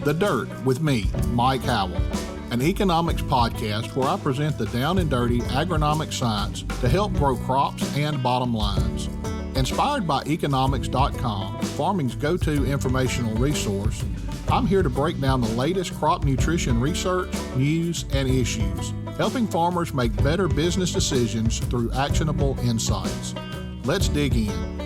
The Dirt with me, Mike Howell, an economics podcast where I present the down and dirty agronomic science to help grow crops and bottom lines. Inspired by eKonomics.com, farming's go-to informational resource, I'm here to break down the latest crop nutrition research, news, and issues, helping farmers make better business decisions through actionable insights. Let's dig in.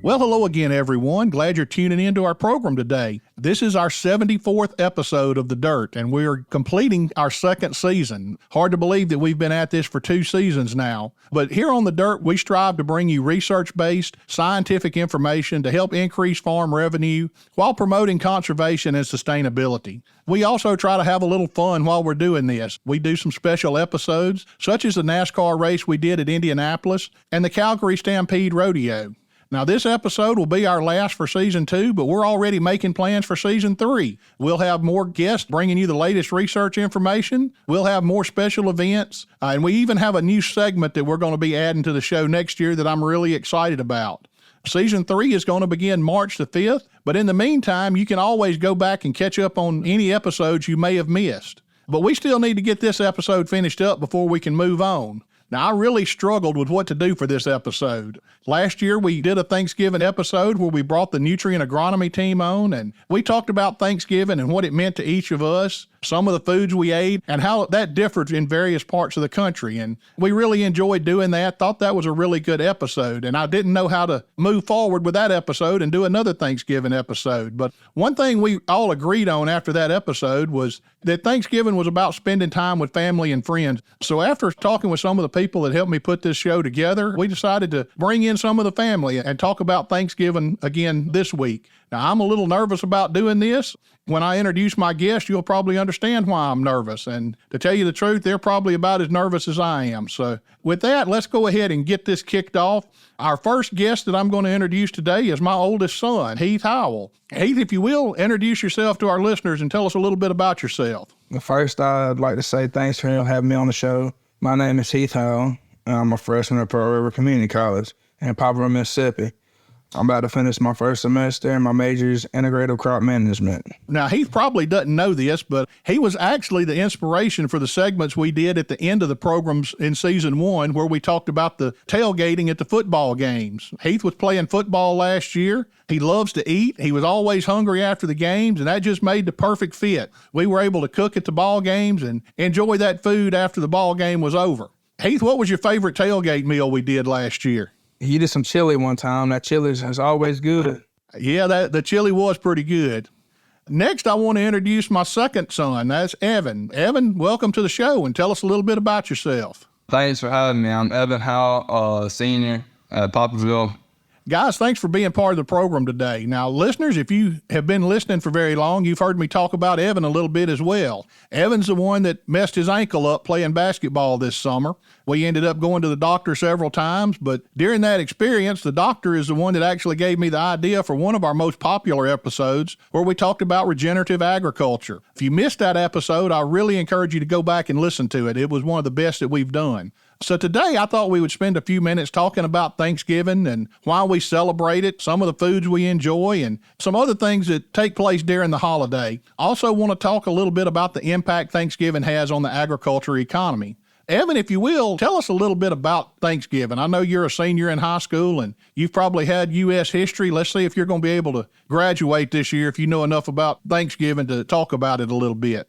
Well, hello again, everyone. Glad you're tuning into our program today. This is our 74th episode of The Dirt, and we're completing our second season. Hard to believe that we've been at this for 2 seasons now. But here on The Dirt, we strive to bring you research-based, scientific information to help increase farm revenue while promoting conservation and sustainability. We also try to have a little fun while we're doing this. We do some special episodes, such as the NASCAR race we did at Indianapolis and the Calgary Stampede Rodeo. Now, this episode will be our last for Season 2, but we're already making plans for Season 3. We'll have more guests bringing you the latest research information. We'll have more special events, and we even have a new segment that we're going to be adding to the show next year that I'm really excited about. Season 3 is going to begin March the 5th, but in the meantime, you can always go back and catch up on any episodes you may have missed. But we still need to get this episode finished up before we can move on. Now, I really struggled with what to do for this episode. Last year, we did a Thanksgiving episode where we brought the Nutrien agronomy team on, and we talked about Thanksgiving and what it meant to each of us, some of the foods we ate, and how that differed in various parts of the country. And we really enjoyed doing that, thought that was a really good episode, and I didn't know how to move forward with that episode and do another Thanksgiving episode. But one thing we all agreed on after that episode was that Thanksgiving was about spending time with family and friends. So after talking with some of the people that helped me put this show together, we decided to bring in some of the family and talk about Thanksgiving again this week. Now, I'm a little nervous about doing this. When I introduce my guest, you'll probably understand why I'm nervous. And to tell you the truth, they're probably about as nervous as I am. So with that, let's go ahead and get this kicked off. Our first guest that I'm going to introduce today is my oldest son, Heath Howell. Heath, if you will, introduce yourself to our listeners and tell us a little bit about yourself. First, I'd like to say thanks for having me on the show. My name is Heath Howell. I'm a freshman at Pearl River Community College in Poplar, Mississippi. I'm about to finish my first semester, and my major is integrative crop management. Now, Heath probably doesn't know this, but he was actually the inspiration for the segments we did at the end of the programs in Season 1, where we talked about the tailgating at the football games. Heath was playing football last year. He loves to eat. He was always hungry after the games, and that just made the perfect fit. We were able to cook at the ball games and enjoy that food after the ball game was over. Heath, what was your favorite tailgate meal we did last year? He did some chili one time. That chili is always good. Yeah, the chili was pretty good. Next, I want to introduce my second son. That's Evan. Evan, welcome to the show, and tell us a little bit about yourself. Thanks for having me. I'm Evan Howell, senior at Poplarville. Guys, thanks for being part of the program today. Now, listeners, if you have been listening for very long, you've heard me talk about Evan a little bit as well. Evan's the one that messed his ankle up playing basketball this summer. We ended up going to the doctor several times, but during that experience, the doctor is the one that actually gave me the idea for one of our most popular episodes where we talked about regenerative agriculture. If you missed that episode, I really encourage you to go back and listen to it. It was one of the best that we've done. So today I thought we would spend a few minutes talking about Thanksgiving and why we celebrate it, some of the foods we enjoy, and some other things that take place during the holiday. Also want to talk a little bit about the impact Thanksgiving has on the agriculture economy. Evan, if you will, tell us a little bit about Thanksgiving. I know you're a senior in high school and you've probably had U.S. history. Let's see if you're going to be able to graduate this year if you know enough about Thanksgiving to talk about it a little bit.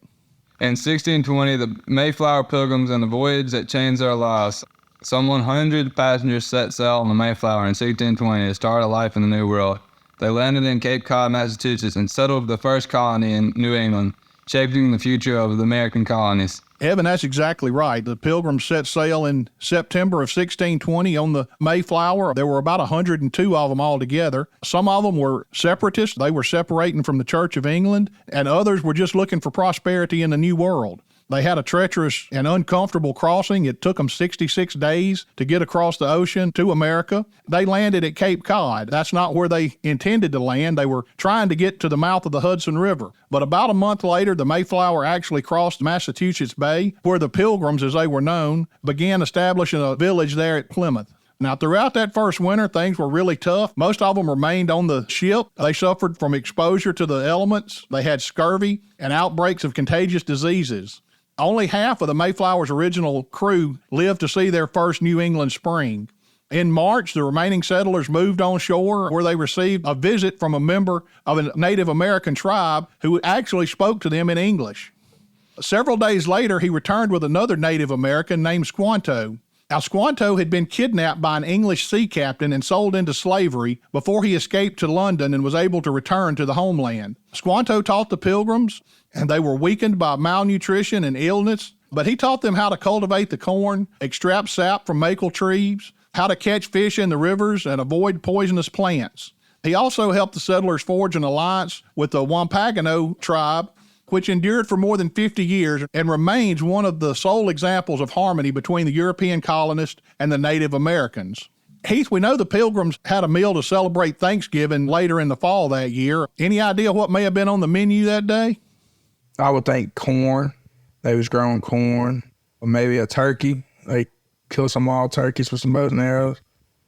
In 1620, the Mayflower Pilgrims and the voyage that changed their lives. Some 100 passengers set sail on the Mayflower in 1620 to start a life in the New World. They landed in Cape Cod, Massachusetts, and settled the first colony in New England, shaping the future of the American colonies. Evan, that's exactly right. The Pilgrims set sail in September of 1620 on the Mayflower. There were about 102 of them altogether. Some of them were separatists. They were separating from the Church of England, and others were just looking for prosperity in the New World. They had a treacherous and uncomfortable crossing. It took them 66 days to get across the ocean to America. They landed at Cape Cod. That's not where they intended to land. They were trying to get to the mouth of the Hudson River. But about a month later, the Mayflower actually crossed Massachusetts Bay, where the Pilgrims, as they were known, began establishing a village there at Plymouth. Now, throughout that first winter, things were really tough. Most of them remained on the ship. They suffered from exposure to the elements. They had scurvy and outbreaks of contagious diseases. Only half of the Mayflower's original crew lived to see their first New England spring. In March, the remaining settlers moved on shore, where they received a visit from a member of a Native American tribe who actually spoke to them in English. Several days later, he returned with another Native American named Squanto. Now, Squanto had been kidnapped by an English sea captain and sold into slavery before he escaped to London and was able to return to the homeland. Squanto taught the Pilgrims, and they were weakened by malnutrition and illness, but he taught them how to cultivate the corn, extract sap from maple trees, how to catch fish in the rivers, and avoid poisonous plants. He also helped the settlers forge an alliance with the Wampagano tribe, which endured for more than 50 years and remains one of the sole examples of harmony between the European colonists and the Native Americans. Heath, we know the Pilgrims had a meal to celebrate Thanksgiving later in the fall that year. Any idea what may have been on the menu that day? I would think corn. They was growing corn, or maybe a turkey. They killed some wild turkeys with some bows and arrows,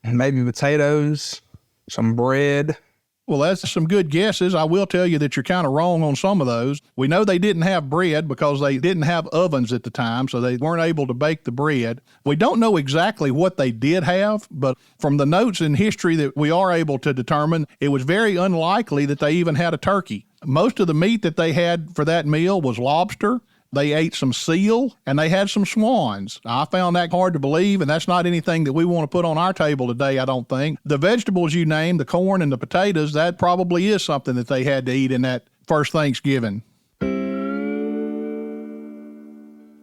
and maybe potatoes, some bread. Well, that's some good guesses. I will tell you that you're kind of wrong on some of those. We know they didn't have bread because they didn't have ovens at the time, so they weren't able to bake the bread. We don't know exactly what they did have, but from the notes in history that we are able to determine, it was very unlikely that they even had a turkey. Most of the meat that they had for that meal was lobster. They ate some seal, and they had some swans. I found that hard to believe, and that's not anything that we want to put on our table today, I don't think. The vegetables you named, the corn and the potatoes, that probably is something that they had to eat in that first Thanksgiving.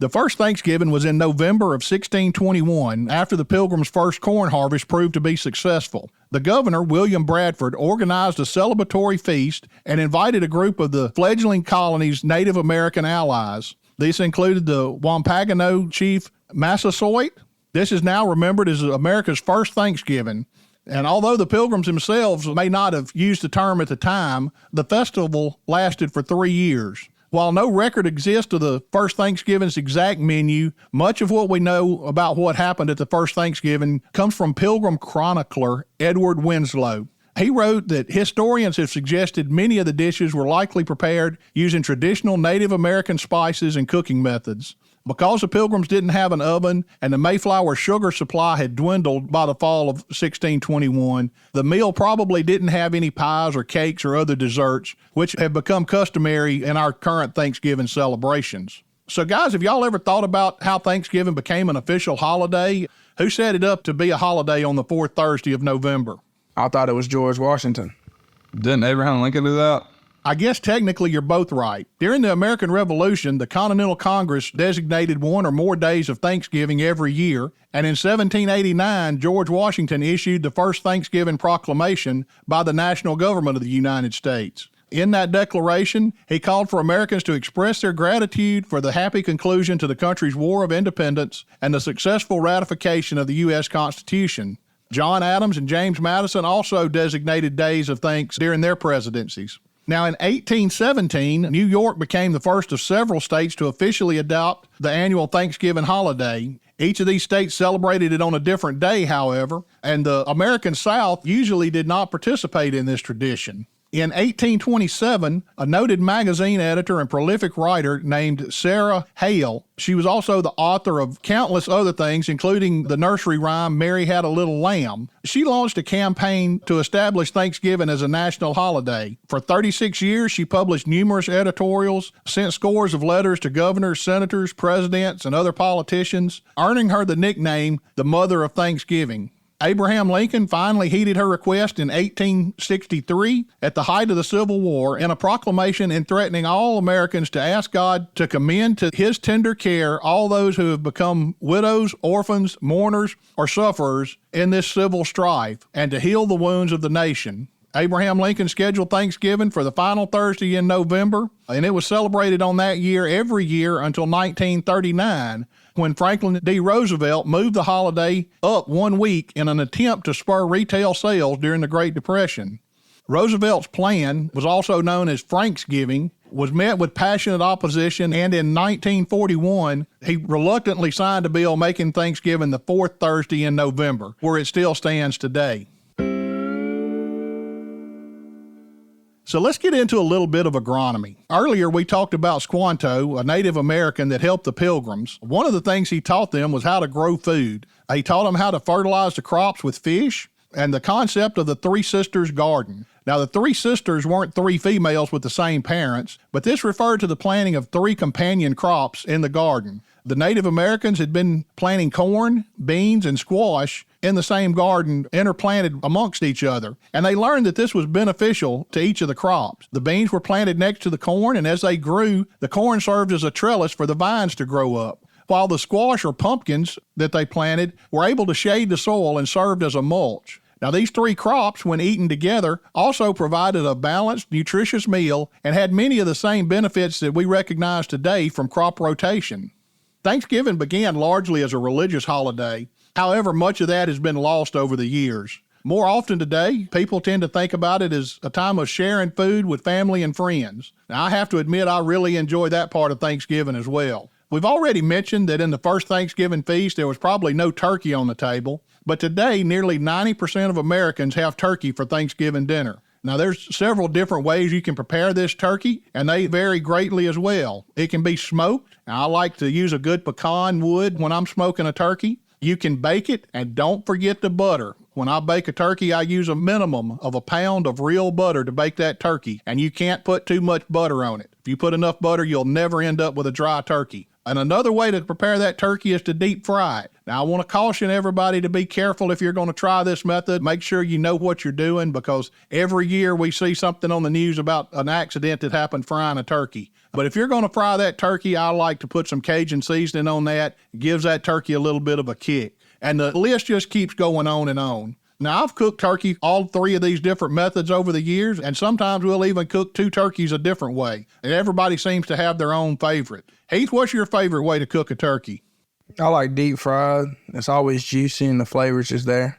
The first Thanksgiving was in November of 1621, after the Pilgrims' first corn harvest proved to be successful. The governor, William Bradford, organized a celebratory feast and invited a group of the fledgling colony's Native American allies. These included the Wampagano chief Massasoit. This is now remembered as America's first Thanksgiving. And although the Pilgrims themselves may not have used the term at the time, the festival lasted for 3 years. While no record exists of the first Thanksgiving's exact menu, much of what we know about what happened at the first Thanksgiving comes from Pilgrim chronicler Edward Winslow. He wrote that historians have suggested many of the dishes were likely prepared using traditional Native American spices and cooking methods. Because the Pilgrims didn't have an oven and the Mayflower sugar supply had dwindled by the fall of 1621, the meal probably didn't have any pies or cakes or other desserts, which have become customary in our current Thanksgiving celebrations. So guys, have y'all ever thought about how Thanksgiving became an official holiday? Who set it up to be a holiday on the fourth Thursday of November? I thought it was George Washington. Didn't Abraham Lincoln do that? I guess technically you're both right. During the American Revolution, the Continental Congress designated one or more days of Thanksgiving every year, and in 1789, George Washington issued the first Thanksgiving proclamation by the national government of the United States. In that declaration, he called for Americans to express their gratitude for the happy conclusion to the country's War of Independence and the successful ratification of the U.S. Constitution. John Adams and James Madison also designated days of thanks during their presidencies. Now, in 1817, New York became the first of several states to officially adopt the annual Thanksgiving holiday. Each of these states celebrated it on a different day, however, and the American South usually did not participate in this tradition. In 1827, a noted magazine editor and prolific writer named Sarah Hale, she was also the author of countless other things, including the nursery rhyme, Mary Had a Little Lamb. She launched a campaign to establish Thanksgiving as a national holiday. For 36 years, she published numerous editorials, sent scores of letters to governors, senators, presidents, and other politicians, earning her the nickname, the Mother of Thanksgiving. Abraham Lincoln finally heeded her request in 1863 at the height of the Civil War in a proclamation in threatening all Americans to ask God to commend to his tender care all those who have become widows, orphans, mourners, or sufferers in this civil strife, and to heal the wounds of the nation. Abraham Lincoln scheduled Thanksgiving for the final Thursday in November, and it was celebrated on that year every year until 1939, when Franklin D. Roosevelt moved the holiday up 1 week in an attempt to spur retail sales during the Great Depression. Roosevelt's plan was also known as Franksgiving, was met with passionate opposition, and in 1941, he reluctantly signed a bill making Thanksgiving the fourth Thursday in November, where it still stands today. So let's get into a little bit of agronomy. Earlier, we talked about Squanto, a Native American that helped the Pilgrims. One of the things he taught them was how to grow food. He taught them how to fertilize the crops with fish and the concept of the Three Sisters Garden. Now, the three sisters weren't three females with the same parents, but this referred to the planting of three companion crops in the garden. The Native Americans had been planting corn, beans, and squash in the same garden, interplanted amongst each other. And they learned that this was beneficial to each of the crops. The beans were planted next to the corn, and as they grew, the corn served as a trellis for the vines to grow up, while the squash or pumpkins that they planted were able to shade the soil and served as a mulch. Now, these three crops, when eaten together, also provided a balanced, nutritious meal and had many of the same benefits that we recognize today from crop rotation. Thanksgiving began largely as a religious holiday. However, much of that has been lost over the years. More often today, people tend to think about it as a time of sharing food with family and friends. Now, I have to admit I really enjoy that part of Thanksgiving as well. We've already mentioned that in the first Thanksgiving feast, there was probably no turkey on the table, but today nearly 90% of Americans have turkey for Thanksgiving dinner. Now, there's several different ways you can prepare this turkey, and they vary greatly as well. It can be smoked. Now, I like to use a good pecan wood when I'm smoking a turkey. You can bake it, and don't forget the butter. When I bake a turkey, I use a minimum of a pound of real butter to bake that turkey, and you can't put too much butter on it. If you put enough butter, you'll never end up with a dry turkey. And another way to prepare that turkey is to deep fry it. Now, I want to caution everybody to be careful if you're going to try this method. Make sure you know what you're doing, because every year we see something on the news about an accident that happened frying a turkey. But if you're going to fry that turkey, I like to put some Cajun seasoning on that. It gives that turkey a little bit of a kick. And the list just keeps going on and on. Now, I've cooked turkey all three of these different methods over the years, and sometimes we'll even cook two turkeys a different way. And everybody seems to have their own favorite. Heath, what's your favorite way to cook a turkey? I like deep fried. It's always juicy and the flavor's just there.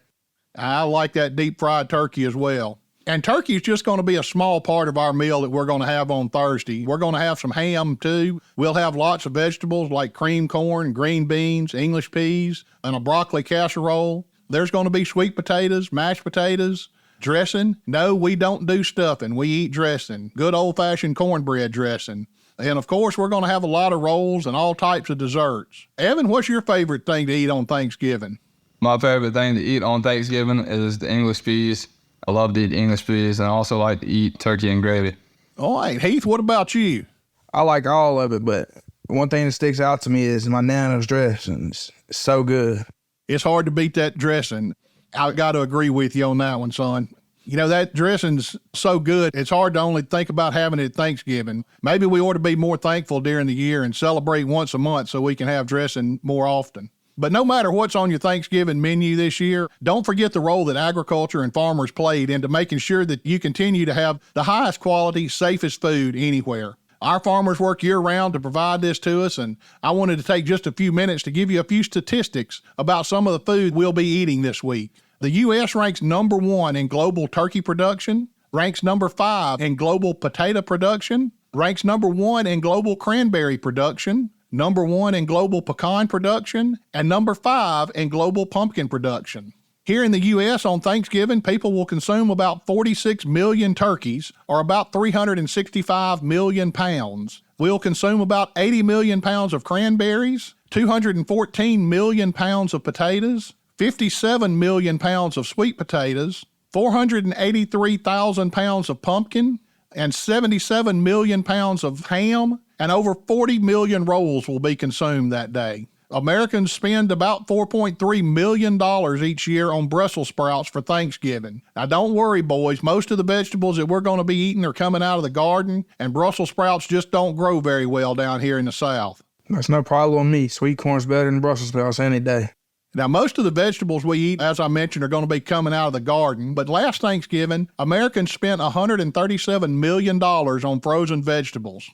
I like that deep fried turkey as well. And turkey is just going to be a small part of our meal that we're going to have on Thursday. We're going to have some ham too. We'll have lots of vegetables like cream corn, green beans, English peas, and a broccoli casserole. There's going to be sweet potatoes, mashed potatoes, dressing. No, we don't do stuffing. We eat dressing. Good old-fashioned cornbread dressing. And, of course, we're going to have a lot of rolls and all types of desserts. Evan, what's your favorite thing to eat on Thanksgiving? My favorite thing to eat on Thanksgiving is the English peas. I love to eat English peas, and I also like to eat turkey and gravy. All right. Heath, what about you? I like all of it, but one thing that sticks out to me is my Nana's dressings. It's so good. It's hard to beat that dressing. I got to agree with you on that one, son. You know, that dressing's so good, it's hard to only think about having it at Thanksgiving. Maybe we ought to be more thankful during the year and celebrate once a month so we can have dressing more often. But no matter what's on your Thanksgiving menu this year, don't forget the role that agriculture and farmers played into making sure that you continue to have the highest quality, safest food anywhere. Our farmers work year-round to provide this to us, and I wanted to take just a few minutes to give you a few statistics about some of the food we'll be eating this week. The U.S. ranks number 1 in global turkey production, ranks number 5 in global potato production, ranks number 1 in global cranberry production, number 1 in global pecan production, and number 5 in global pumpkin production. Here in the U.S. on Thanksgiving, people will consume about 46 million turkeys, or about 365 million pounds. We'll consume about 80 million pounds of cranberries, 214 million pounds of potatoes, 57 million pounds of sweet potatoes, 483,000 pounds of pumpkin, and 77 million pounds of ham, and over 40 million rolls will be consumed that day. Americans spend about $4.3 million each year on Brussels sprouts for Thanksgiving. Now, don't worry, boys. Most of the vegetables that we're going to be eating are coming out of the garden, and Brussels sprouts just don't grow very well down here in the South. That's no problem with me. Sweet corn's better than Brussels sprouts any day. Now, most of the vegetables we eat, as I mentioned, are going to be coming out of the garden, but last Thanksgiving, Americans spent $137 million on frozen vegetables.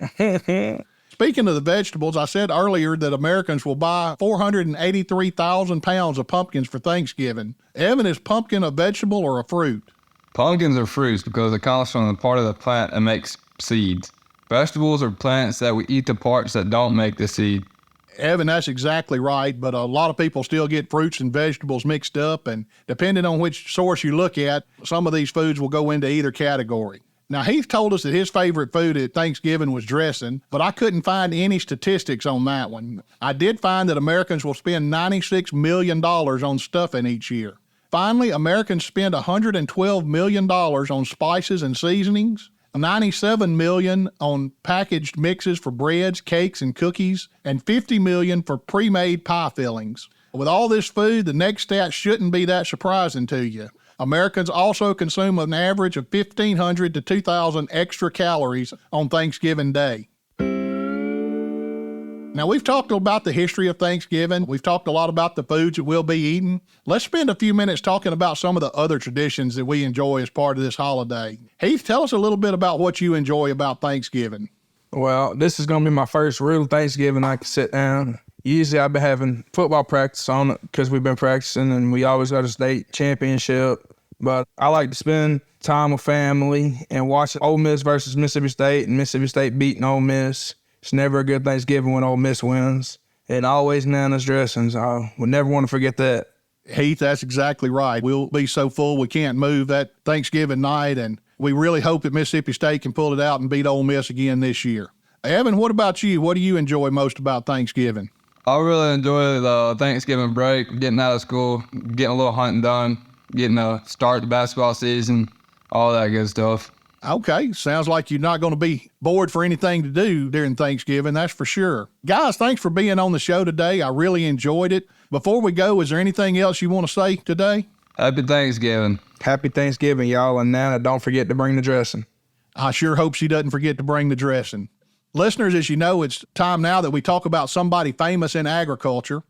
Speaking of the vegetables, I said earlier that Americans will buy 483,000 pounds of pumpkins for Thanksgiving. Evan, is pumpkin a vegetable or a fruit? Pumpkins are fruits because it comes from the part of the plant that makes seeds. Vegetables are plants that we eat the parts that don't make the seed. Evan, that's exactly right, but a lot of people still get fruits and vegetables mixed up, and depending on which source you look at, some of these foods will go into either category. Now, Heath told us that his favorite food at Thanksgiving was dressing, but I couldn't find any statistics on that one. I did find that Americans will spend $96 million on stuffing each year. Finally, Americans spend $112 million on spices and seasonings, $97 million on packaged mixes for breads, cakes, and cookies, and $50 million for pre-made pie fillings. With all this food, the next stat shouldn't be that surprising to you. Americans also consume an average of 1,500 to 2,000 extra calories on Thanksgiving Day. Now, we've talked about the history of Thanksgiving. We've talked a lot about the foods that we'll be eating. Let's spend a few minutes talking about some of the other traditions that we enjoy as part of this holiday. Heath, tell us a little bit about what you enjoy about Thanksgiving. Well, this is going to be my first real Thanksgiving I can sit down. Usually I've been having football practice on it because we've been practicing and we always got a state championship. But I like to spend time with family and watch Ole Miss versus Mississippi State and Mississippi State beating Ole Miss. It's never a good Thanksgiving when Ole Miss wins. And always Nana's dressings. I would never want to forget that. Heath, that's exactly right. We'll be so full we can't move that Thanksgiving night, and we really hope that Mississippi State can pull it out and beat Ole Miss again this year. Evan, what about you? What do you enjoy most about Thanksgiving? I really enjoy the Thanksgiving break, getting out of school, getting a little hunting done, getting to start the basketball season, all that good stuff. Okay, sounds like you're not going to be bored for anything to do during Thanksgiving, that's for sure. Guys, thanks for being on the show today. I really enjoyed it. Before we go, is there anything else you want to say today? Happy Thanksgiving. Happy Thanksgiving, y'all. And Nana, don't forget to bring the dressing. I sure hope she doesn't forget to bring the dressing. Listeners, as you know, it's time now that we talk about somebody famous in agriculture.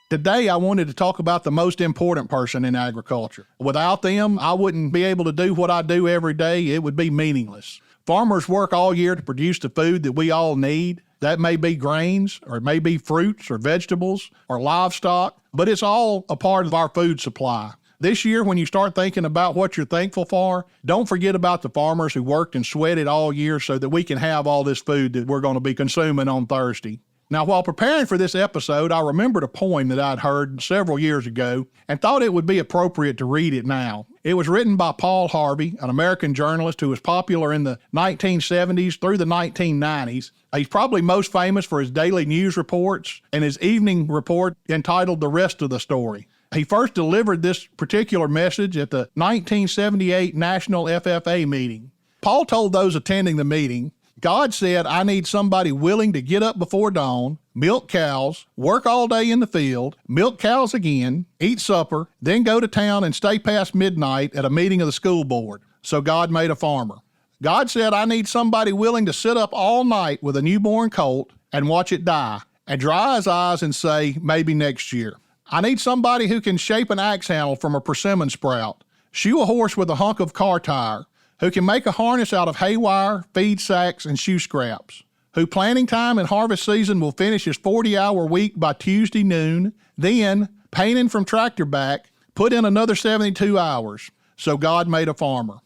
Today, I wanted to talk about the most important person in agriculture. Without them, I wouldn't be able to do what I do every day. It would be meaningless. Farmers work all year to produce the food that we all need. That may be grains, or it may be fruits or vegetables or livestock, but it's all a part of our food supply. This year, when you start thinking about what you're thankful for, don't forget about the farmers who worked and sweated all year so that we can have all this food that we're going to be consuming on Thursday. Now, while preparing for this episode, I remembered a poem that I'd heard several years ago and thought it would be appropriate to read it now. It was written by Paul Harvey, an American journalist who was popular in the 1970s through the 1990s. He's probably most famous for his daily news reports and his evening report entitled The Rest of the Story. He first delivered this particular message at the 1978 National FFA meeting. Paul told those attending the meeting, God said, I need somebody willing to get up before dawn, milk cows, work all day in the field, milk cows again, eat supper, then go to town and stay past midnight at a meeting of the school board. So God made a farmer. God said, I need somebody willing to sit up all night with a newborn colt and watch it die, and dry his eyes and say, maybe next year. I need somebody who can shape an axe handle from a persimmon sprout, shoe a horse with a hunk of car tire, who can make a harness out of hay wire, feed sacks, and shoe scraps, who planting time and harvest season will finish his 40-hour week by Tuesday noon, then, painting from tractor back, put in another 72 hours. So God made a farmer.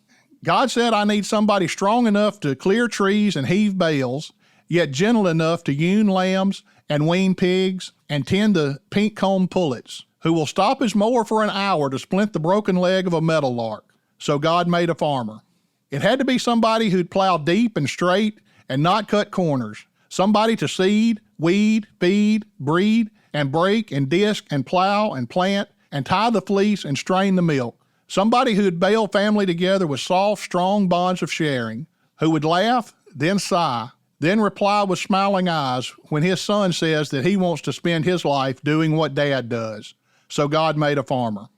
God said, I need somebody strong enough to clear trees and heave bales, yet gentle enough to yearn lambs and wean pigs and tend the pink-combed pullets, who will stop his mower for an hour to splint the broken leg of a meadowlark. So God made a farmer. It had to be somebody who'd plow deep and straight and not cut corners. Somebody to seed, weed, feed, breed, and break and disc and plow and plant and tie the fleece and strain the milk. Somebody who'd bale family together with soft, strong bonds of sharing, who would laugh, then sigh, then reply with smiling eyes when his son says that he wants to spend his life doing what Dad does. So God made a farmer.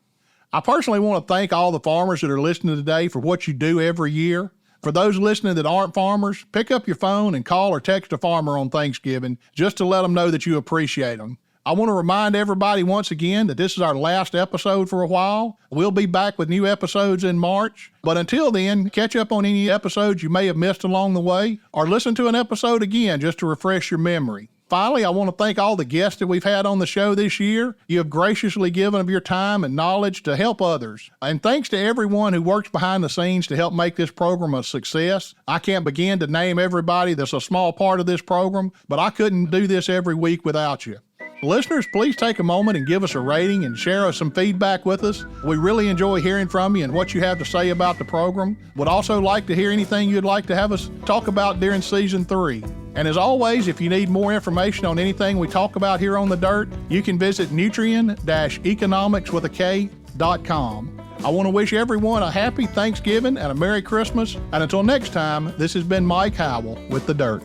I personally want to thank all the farmers that are listening today for what you do every year. For those listening that aren't farmers, pick up your phone and call or text a farmer on Thanksgiving just to let them know that you appreciate them. I want to remind everybody once again that this is our last episode for a while. We'll be back with new episodes in March. But until then, catch up on any episodes you may have missed along the way, or listen to an episode again just to refresh your memory. Finally, I want to thank all the guests that we've had on the show this year. You have graciously given of your time and knowledge to help others. And thanks to everyone who works behind the scenes to help make this program a success. I can't begin to name everybody that's a small part of this program, but I couldn't do this every week without you. Listeners, please take a moment and give us a rating and share us some feedback with us. We really enjoy hearing from you and what you have to say about the program. Would also like to hear anything you'd like to have us talk about during Season 3. And as always, if you need more information on anything we talk about here on The Dirt, you can visit Nutrien-eKonomics.com. I want to wish everyone a happy Thanksgiving and a Merry Christmas. And until next time, this has been Mike Howell with The Dirt.